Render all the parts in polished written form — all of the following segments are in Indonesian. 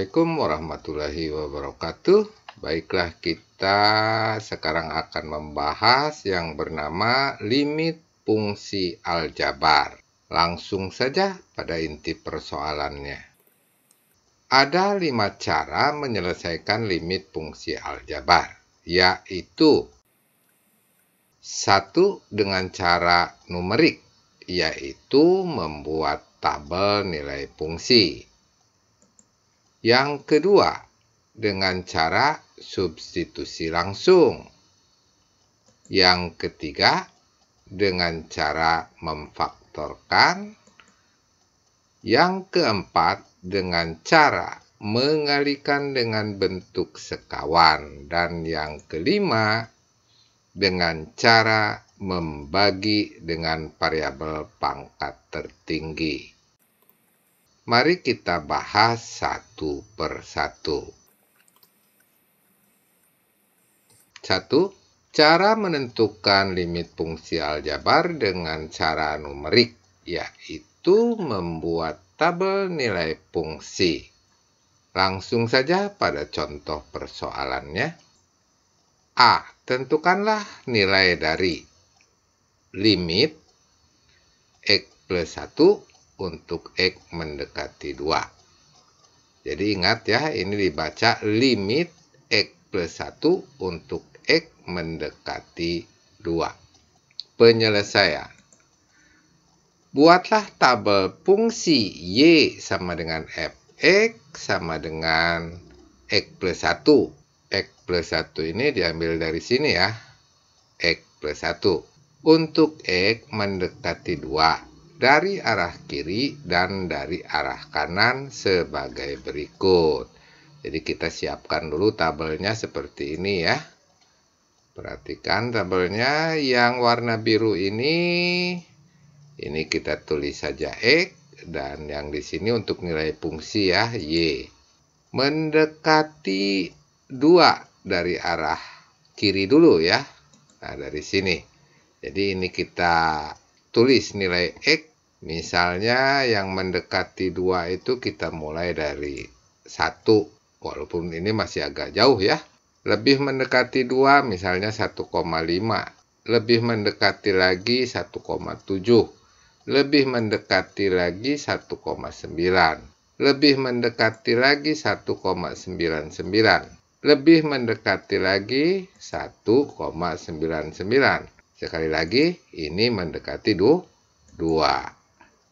Assalamualaikum warahmatullahi wabarakatuh. Baiklah, kita sekarang akan membahas yang bernama limit fungsi aljabar. Langsung saja pada inti persoalannya. Ada 5 cara menyelesaikan limit fungsi aljabar, yaitu 1. Dengan cara numerik, yaitu membuat tabel nilai fungsi. Yang kedua, dengan cara substitusi langsung. Yang ketiga, dengan cara memfaktorkan. Yang keempat, dengan cara mengalikan dengan bentuk sekawan. Dan yang kelima, dengan cara membagi dengan variabel pangkat tertinggi. Mari kita bahas satu persatu. 1. Cara menentukan limit fungsi aljabar dengan cara numerik, yaitu membuat tabel nilai fungsi. Langsung saja pada contoh persoalannya. A. Tentukanlah nilai dari limit X plus 1 untuk X mendekati 2. Jadi ingat ya, ini dibaca limit X plus 1 untuk X mendekati 2. Penyelesaian. Buatlah tabel fungsi Y sama dengan Fx sama dengan X plus 1. X plus 1 ini diambil dari sini ya. X plus 1. Untuk X mendekati 2. Dari arah kiri dan dari arah kanan sebagai berikut. Jadi kita siapkan dulu tabelnya seperti ini ya. Perhatikan tabelnya, yang warna biru ini kita tulis saja X, dan yang di sini untuk nilai fungsi ya, Y. Mendekati 2 dari arah kiri dulu ya. Nah, dari sini. Jadi ini kita tulis nilai X. Misalnya yang mendekati 2 itu kita mulai dari 1. Walaupun ini masih agak jauh ya. Lebih mendekati 2 misalnya 1,5. Lebih mendekati lagi 1,7. Lebih mendekati lagi 1,9. Lebih mendekati lagi 1,99. Lebih mendekati lagi 1,99. Sekali lagi, ini mendekati 2.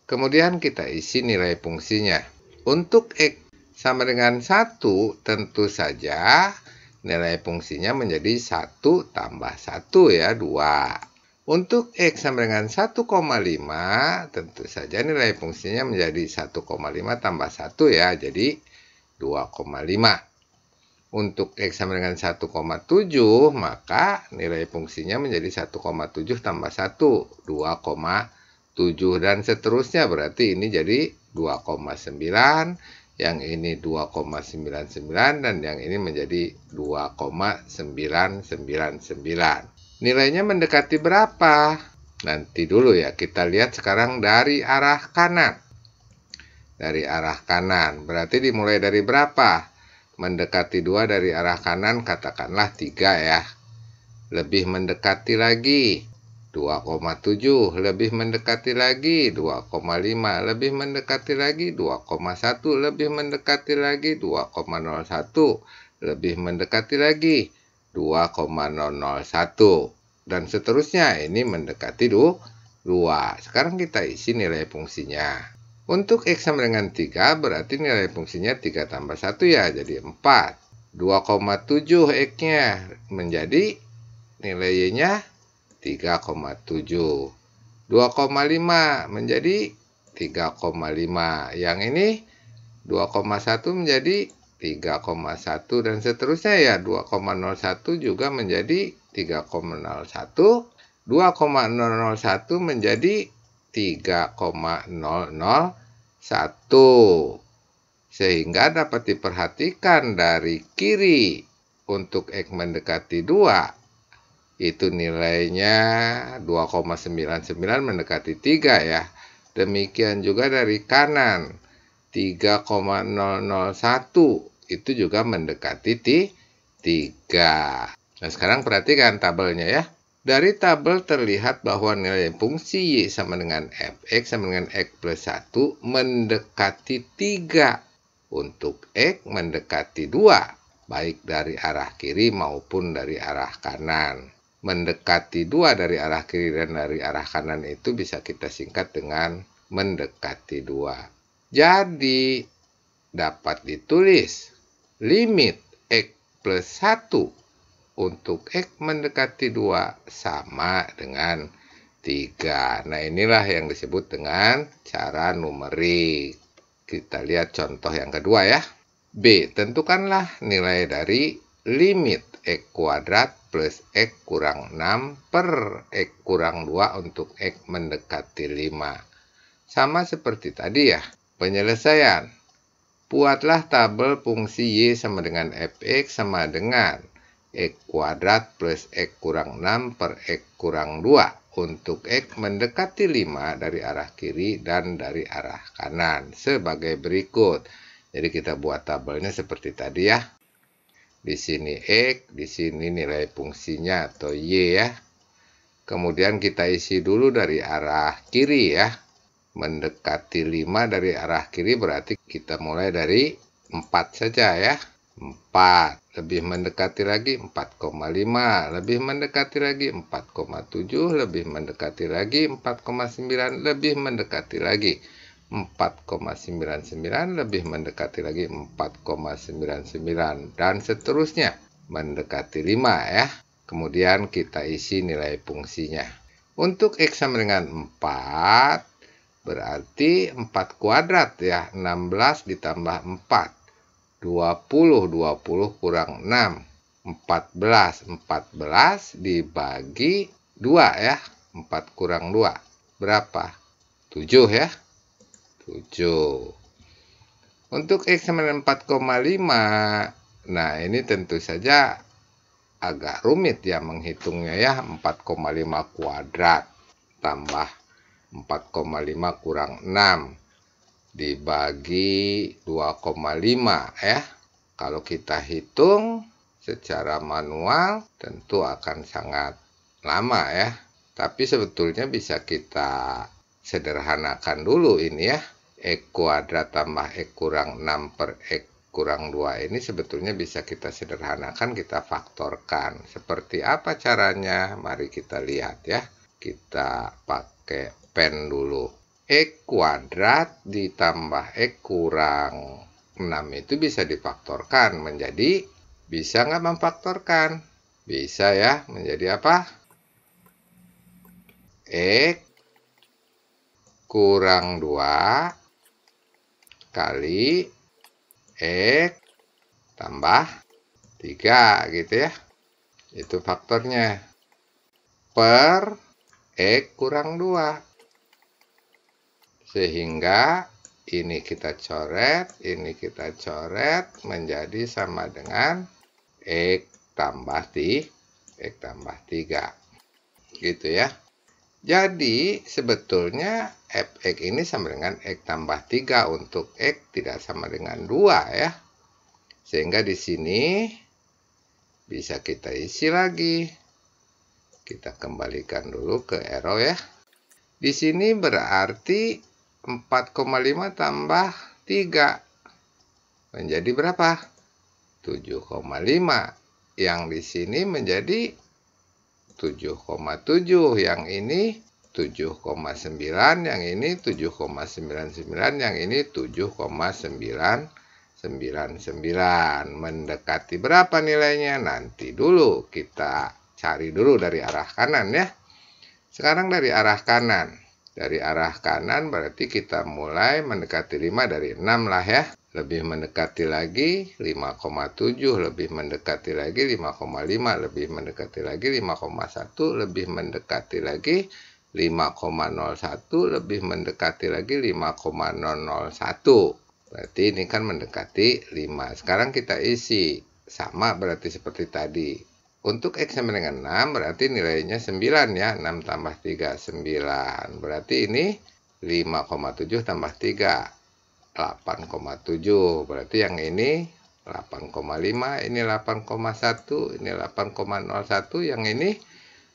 Kemudian kita isi nilai fungsinya. Untuk X sama dengan 1, tentu saja nilai fungsinya menjadi 1 tambah 1 ya, 2. Untuk X sama dengan 1,5, tentu saja nilai fungsinya menjadi 1,5 tambah 1 ya, jadi 2,5. Untuk X sama dengan 1,7, maka nilai fungsinya menjadi 1,7 tambah 1, 2,7. Dan seterusnya, berarti ini jadi 2,9, yang ini 2,99, dan yang ini menjadi 2,999. Nilainya mendekati berapa? Nanti dulu ya, kita lihat sekarang dari arah kanan. Dari arah kanan, berarti dimulai dari berapa? Mendekati 2 dari arah kanan, katakanlah 3 ya. Lebih mendekati lagi 2,7, lebih mendekati lagi 2,5, lebih mendekati lagi 2,1, lebih mendekati lagi 2,01, lebih mendekati lagi 2,001, dan seterusnya. Ini mendekati 2. Sekarang kita isi nilai fungsinya. Untuk X sama dengan 3, berarti nilai fungsinya 3 tambah 1 ya, jadi 4. 2,7 X-nya menjadi nilai Y-nya 3,7. 2,5 menjadi 3,5. Yang ini 2,1 menjadi 3,1, dan seterusnya ya. 2,01 juga menjadi 3,01. 2,001 menjadi 3,001. Sehingga dapat diperhatikan dari kiri untuk X mendekati 2. Itu nilainya 2,99 mendekati 3 ya. Demikian juga dari kanan. 3,001 itu juga mendekati 3. Nah, sekarang perhatikan tabelnya ya. Dari tabel terlihat bahwa nilai fungsi Y sama dengan fx sama dengan X plus 1 mendekati 3. Untuk X mendekati 2, baik dari arah kiri maupun dari arah kanan. Mendekati 2 dari arah kiri dan dari arah kanan itu bisa kita singkat dengan mendekati 2. Jadi, dapat ditulis limit X plus 1 untuk X mendekati 2 sama dengan 3. Nah, inilah yang disebut dengan cara numerik. Kita lihat contoh yang kedua ya. B. Tentukanlah nilai dari limit X kuadrat plus X kurang 6 per X kurang 2 untuk X mendekati 5. Sama seperti tadi ya. Penyelesaian. Buatlah tabel fungsi Y sama dengan fx sama dengan X kuadrat plus X kurang 6 per X kurang 2 untuk X mendekati 5 dari arah kiri dan dari arah kanan sebagai berikut. Jadi kita buat tabelnya seperti tadi ya. Di sini X, di sini nilai fungsinya atau Y ya. Kemudian kita isi dulu dari arah kiri ya. Mendekati 5 dari arah kiri berarti kita mulai dari 4 saja ya. 4, lebih mendekati lagi 4,5, lebih mendekati lagi 4,7, lebih mendekati lagi 4,9, lebih mendekati lagi 4,99, lebih mendekati lagi 4,99, dan seterusnya mendekati 5 ya. Kemudian kita isi nilai fungsinya. Untuk X sama dengan 4, berarti 4 kuadrat ya, 16 ditambah 4. 20 kurang 6, 14 dibagi 2 ya, 4 kurang 2, berapa? 7 ya, 7. Untuk X sama dengan 4,5, nah ini tentu saja agak rumit ya menghitungnya ya, 4,5 kuadrat tambah 4,5 kurang 6. Dibagi 2,5 ya. Kalau kita hitung secara manual tentu akan sangat lama ya. Tapi sebetulnya bisa kita sederhanakan dulu ini ya. X kuadrat tambah X kurang 6 per X kurang 2 ini sebetulnya bisa kita sederhanakan, kita faktorkan. Seperti apa caranya? Mari kita lihat ya. Kita pakai pen dulu. X kuadrat ditambah X kurang 6 itu bisa difaktorkan menjadi, bisa nggak memfaktorkan? Bisa ya, menjadi apa? X kurang 2 kali X tambah 3 gitu ya. Itu faktornya. Per X kurang 2. Sehingga ini kita coret, ini kita coret menjadi sama dengan X tambah 3. Gitu ya. Jadi sebetulnya fx ini sama dengan X tambah 3 untuk X tidak sama dengan 2 ya. Sehingga di sini bisa kita isi lagi. Kita kembalikan dulu ke arrow ya. Di sini berarti 4,5 tambah 3 menjadi berapa? 7,5. Yang di sini menjadi 7,7. Yang ini 7,9. Yang ini 7,99. Yang ini 7,999. Mendekati berapa nilainya? Nanti dulu kita cari dulu dari arah kanan ya. Sekarang dari arah kanan. Dari arah kanan berarti kita mulai mendekati 5 dari 6 lah ya. Lebih mendekati lagi 5,7, lebih mendekati lagi 5,5, lebih mendekati lagi 5,1, lebih mendekati lagi 5,01, lebih mendekati lagi 5,001. Berarti ini kan mendekati 5. Sekarang kita isi. Sama berarti seperti tadi. Untuk X sama dengan 6 berarti nilainya 9 ya. 6 tambah 3, 9. Berarti ini 5,7 tambah 3. 8,7. Berarti yang ini 8,5, ini 8,1, ini 8,01, yang ini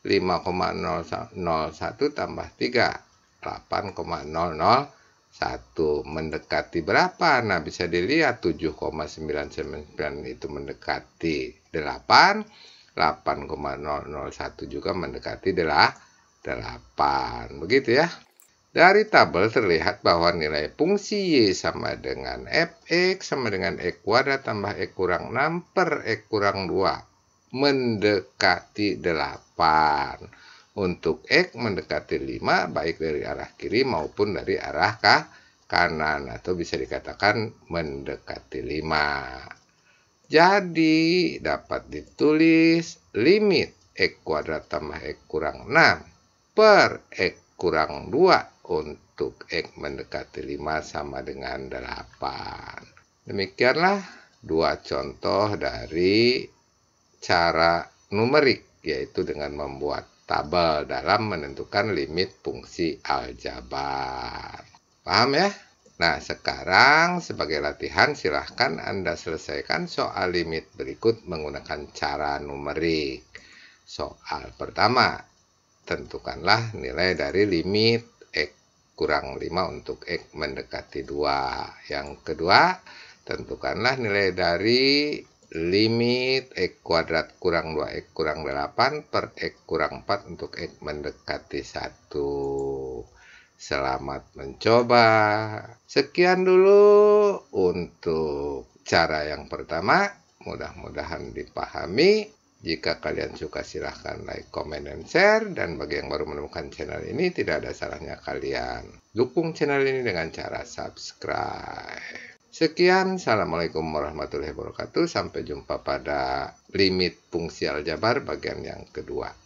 5,001 tambah 3, 8,001. Mendekati berapa? Nah, bisa dilihat 7,999 itu mendekati 8, 8,001 juga mendekati 8. Begitu ya. Dari tabel terlihat bahwa nilai fungsi Y sama dengan fx sama dengan x kuadrat tambah x kurang 6 per x kurang 2 mendekati 8. Untuk x mendekati 5 baik dari arah kiri maupun dari arah kanan, atau bisa dikatakan mendekati 5. Jadi dapat ditulis limit x kuadrat tambah x kurang 6 per x kurang 2 untuk x mendekati 5 sama dengan 8. Demikianlah dua contoh dari cara numerik, yaitu dengan membuat tabel dalam menentukan limit fungsi aljabar. Paham ya? Nah, sekarang sebagai latihan silahkan Anda selesaikan soal limit berikut menggunakan cara numerik. Soal pertama, tentukanlah nilai dari limit x kurang 5 untuk x mendekati 2. Yang kedua, tentukanlah nilai dari limit x kuadrat kurang 2x kurang 8 per x kurang 4 untuk x mendekati 1. Selamat mencoba. Sekian dulu untuk cara yang pertama. Mudah-mudahan dipahami. Jika kalian suka silahkan like, comment, dan share. Dan bagi yang baru menemukan channel ini, tidak ada salahnya kalian dukung channel ini dengan cara subscribe. Sekian, Assalamualaikum warahmatullahi wabarakatuh. Sampai jumpa pada limit fungsi aljabar bagian yang kedua.